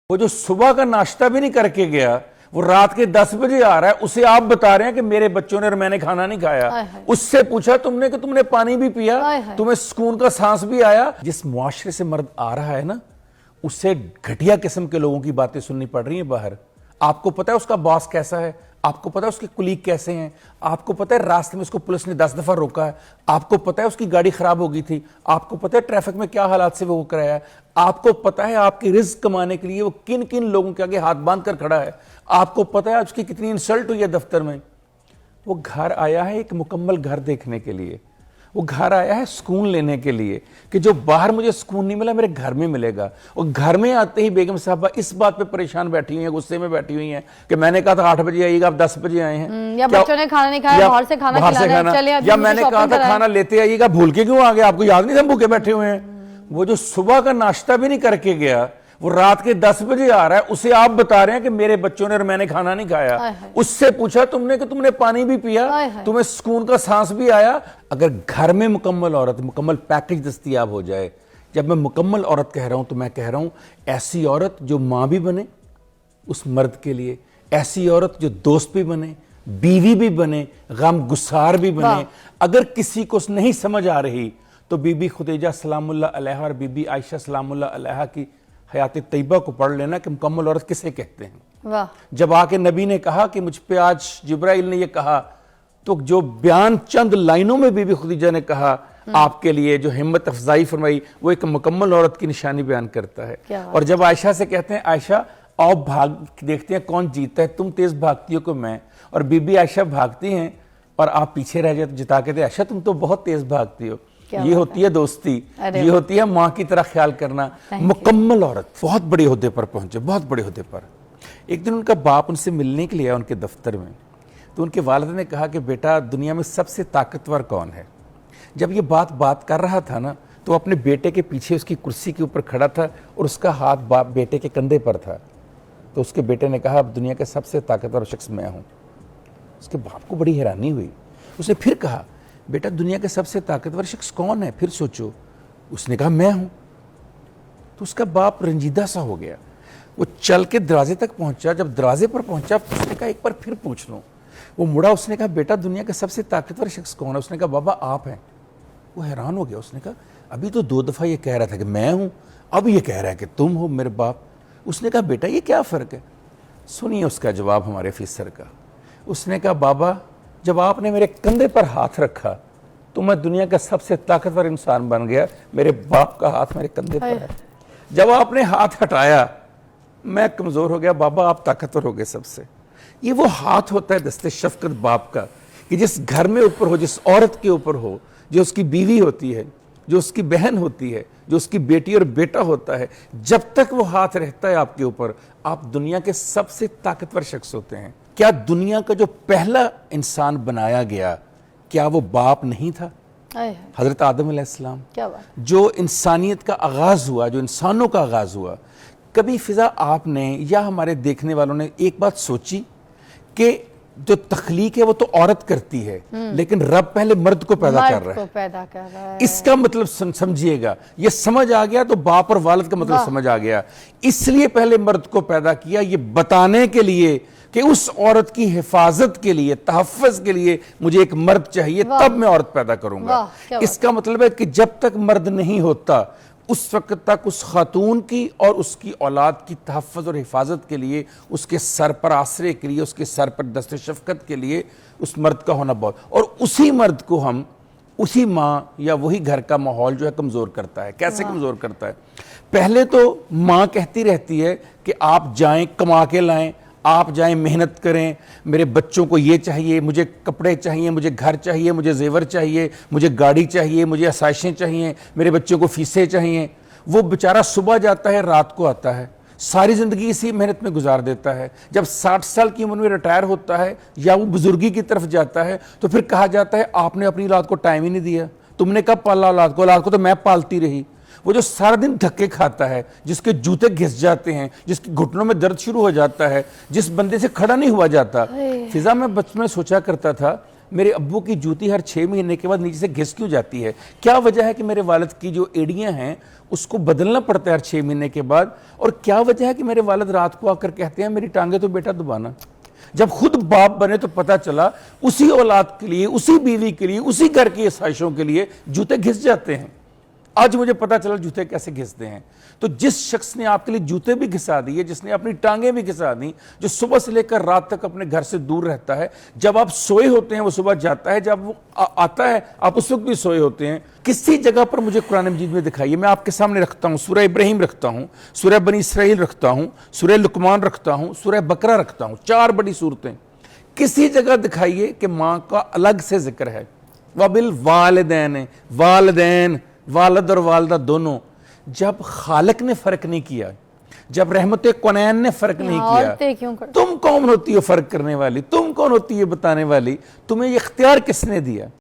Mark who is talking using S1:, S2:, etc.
S1: वो जो सुबह का नाश्ता भी नहीं करके गया, वो रात के 10 बजे आ रहा है, उसे आप बता रहे हैं कि मेरे बच्चों ने और मैंने खाना नहीं खाया। उससे पूछा तुमने कि तुमने पानी भी पिया, तुम्हें सुकून का सांस भी आया। जिस मुआशरे से मर्द आ रहा है ना, उससे घटिया किस्म के लोगों की बातें सुननी पड़ रही हैं बाहर। आपको पता है उसका बॉस कैसा है, आपको पता है उसके कुलीग कैसे हैं, आपको पता है रास्ते में उसको पुलिस ने 10 दफा रोका है, आपको पता है उसकी गाड़ी खराब हो गई थी, आपको पता है ट्रैफिक में क्या हालात से वो कराया है, आपको पता है आपकी रिस्क कमाने के लिए वो किन किन लोगों के आगे हाथ बांध कर खड़ा है, आपको पता है उसकी कितनी इंसल्ट हुई है दफ्तर में। वो घर आया है एक मुकम्मल घर देखने के लिए, वो घर आया है सुकून लेने के लिए कि जो बाहर मुझे सुकून नहीं मिला मेरे घर में मिलेगा। और घर में आते ही बेगम साहबा इस बात पे परेशान बैठी हुई हैं, गुस्से में बैठी हुई हैं कि मैंने कहा था 8 बजे आइएगा, आप 10 बजे आए हैं,
S2: या बच्चों ने खाना नहीं खाया, बाहर से खाना
S1: या मैंने कहा था खाना लेते आइएगा, भूल के क्यों आ गए, आपको याद नहीं था भूखे बैठे हुए हैं। वो जो सुबह का नाश्ता भी नहीं करके गया, वो रात के 10 बजे आ रहा है, उसे आप बता रहे हैं कि मेरे बच्चों ने और मैंने खाना नहीं खाया। उससे पूछा तुमने कि तुमने पानी भी पिया, तुम्हें सुकून का सांस भी आया। अगर घर में मुकम्मल औरत, मुकम्मल पैकेज दस्तयाब हो जाए, जब मैं मुकम्मल औरत कह रहा हूं तो मैं कह रहा हूं ऐसी औरत जो मां भी बने उस मर्द के लिए, ऐसी औरत जो दोस्त भी बने, बीवी भी बने, गम गुसार भी बने। अगर किसी को नहीं समझ आ रही तो बीबी खुदीजा सलामुल्लाह अलैहा और बीबी आयशा सलामुल्लाह अलैहा की हयात तैयबा को पढ़ लेना कि मुकम्मल औरत किसे कहते हैं। वाह। जब आके नबी ने कहा कि मुझ पे आज जिब्राइल ने ये कहा, तो जो बयान चंद लाइनों में बीबी खुदीजा ने कहा आपके लिए, जो हिम्मत अफजाई फरमाई, वो एक मुकम्मल औरत की निशानी बयान करता है। और जब आयशा से कहते हैं आयशा आओ भाग देखते हैं कौन जीता है, तुम तेज भागती हो कि मैं, और बीबी आयशा भागती हैं और आप पीछे रह जाते, जिता के थे आयशा तुम तो बहुत तेज भागती हो। ये होती है दोस्ती, ये होती है माँ की तरह ख्याल करना। मुकम्मल औरत बहुत बड़े ओहदे पर पहुंचे, बहुत बड़े ओहदे पर। एक दिन उनका बाप उनसे मिलने के लिए आया उनके दफ्तर में, तो उनके वालिद ने कहा कि बेटा दुनिया में सबसे ताकतवर कौन है। जब ये बात कर रहा था ना, तो अपने बेटे के पीछे उसकी कुर्सी के ऊपर खड़ा था और उसका हाथ बाप बेटे के कंधे पर था। तो उसके बेटे ने कहा अब दुनिया का सबसे ताकतवर शख्स मैं हूँ। उसके बाप को बड़ी हैरानी हुई। उसने फिर कहा बेटा दुनिया का सबसे ताकतवर शख्स कौन है, फिर सोचो। उसने कहा मैं हूं। तो उसका बाप रंजीदा सा हो गया। वो चल के दरवाजे तक पहुंचा, जब दरवाजे पर पहुंचा उसने कहा एक बार फिर पूछ लो। वो मुड़ा, उसने कहा बेटा दुनिया का सबसे ताकतवर शख्स कौन है। उसने कहा बाबा आप हैं। वो हैरान हो गया। उसने कहा अभी तो 2 दफा ये कह रहा था कि मैं हूं, अब ये कह रहा है कि तुम हो मेरे बाप। उसने कहा बेटा ये क्या फर्क है। सुनिए उसका जवाब हमारे अफीसर का। उसने कहा बाबा जब आपने मेरे कंधे पर हाथ रखा तो मैं दुनिया का सबसे ताकतवर इंसान बन गया। मेरे बाप का हाथ मेरे कंधे पर है। जब आपने हाथ हटाया मैं कमजोर हो गया। बाबा आप ताकतवर हो गए सबसे। ये वो हाथ होता है दस्ते शफकत बाप का, कि जिस घर में ऊपर हो, जिस औरत के ऊपर हो, जो उसकी बीवी होती है, जो उसकी बहन होती है, जो उसकी बेटी और बेटा होता है, जब तक वो हाथ रहता है आपके ऊपर, आप दुनिया के सबसे ताकतवर शख्स होते हैं। क्या दुनिया का जो पहला इंसान बनाया गया, क्या वो बाप नहीं था? हजरत आदम अलैहिस्सलाम। क्या बात। जो इंसानियत का आगाज हुआ, जो इंसानों का आगाज हुआ, कभी फिजा आपने या हमारे देखने वालों ने एक बात सोची कि जो तख्लीक है वो तो औरत करती है, लेकिन रब पहले मर्द को पैदा कर रहा है। इसका मतलब समझिएगा, ये समझ आ गया तो बाप और वालिद का मतलब समझ आ गया। इसलिए पहले मर्द को पैदा किया, ये बताने के लिए कि उस औरत की हिफाजत के लिए, तहफ़्फ़ुज़ के लिए मुझे एक मर्द चाहिए, तब मैं औरत पैदा करूंगा। इसका मतलब है कि जब तक मर्द नहीं होता उस वक्त तक उस खातून की और उसकी औलाद की तहफ़्फ़ुज़ और हिफाजत के लिए, उसके सर पर आसरे के लिए, उसके सर पर दस्ते शफ़क़त के लिए उस मर्द का होना बहुत। और उसी मर्द को हम, उसी माँ या वही घर का माहौल जो है कमज़ोर करता है। कैसे कमज़ोर करता है? पहले तो माँ कहती रहती है कि आप जाएं कमा के लाएं, आप जाएं मेहनत करें, मेरे बच्चों को ये चाहिए, मुझे कपड़े चाहिए, मुझे घर चाहिए, मुझे जेवर चाहिए, मुझे गाड़ी चाहिए, मुझे आसाइशें चाहिए, मेरे बच्चों को फीसें चाहिए। वो बेचारा सुबह जाता है रात को आता है, सारी ज़िंदगी इसी मेहनत में गुजार देता है। जब 60 साल की उम्र में रिटायर होता है या वो बुजुर्गी की तरफ जाता है तो फिर कहा जाता है आपने अपनी औलाद को टाइम ही नहीं दिया, तुमने कब पाला औलाद को? औलाद को तो मैं पालती रही। वो जो सारा दिन धक्के खाता है, जिसके जूते घिस जाते हैं, जिसके घुटनों में दर्द शुरू हो जाता है, जिस बंदे से खड़ा नहीं हुआ जाता। फिजा में बचपन में सोचा करता था मेरे अब्बू की जूती हर 6 महीने के बाद नीचे से घिस क्यों जाती है? क्या वजह है कि मेरे वालिद की जो एड़ियां हैं उसको बदलना पड़ता है हर 6 महीने के बाद? और क्या वजह है कि मेरे वालिद रात को आकर कहते हैं मेरी टांगे तो बेटा दबाना? जब खुद बाप बने तो पता चला उसी औलाद के लिए, उसी बीवी के लिए, उसी घर की आसाइशों के लिए जूते घिस जाते हैं। आज मुझे पता चला जूते कैसे घिसते हैं। तो जिस शख्स ने आपके लिए जूते भी घिसा दिए, जिसने अपनी टांगें भी घिसा दी, जो सुबह से लेकर रात तक अपने घर से दूर रहता है, जब आप सोए होते हैं वो सुबह जाता है, जब वो आता है आप उस वक्त भी सोए होते हैं। किसी जगह पर मुझे कुरान मजीद में दिखाइए, मैं आपके सामने रखता हूं, सूरह इब्राहिम रखता हूं, सूरह बनी इसराइल रखता हूं, सूरह लुकमान रखता हूं, सूरह बकरा रखता हूं, 4 बड़ी सूरतें। किसी जगह दिखाइए कि मां का अलग से जिक्र है। वबिल वालिदैन, वालिदैन, वालिद और वालिदा दोनों। जब खालिक ने फर्क नहीं किया, जब रहमत कौनैन ने फर्क नहीं
S2: औरतें
S1: किया,
S2: क्यों करती?
S1: तुम कौन होती हो फर्क करने वाली? तुम कौन होती है बताने वाली? तुम्हें ये इख्तियार किसने दिया?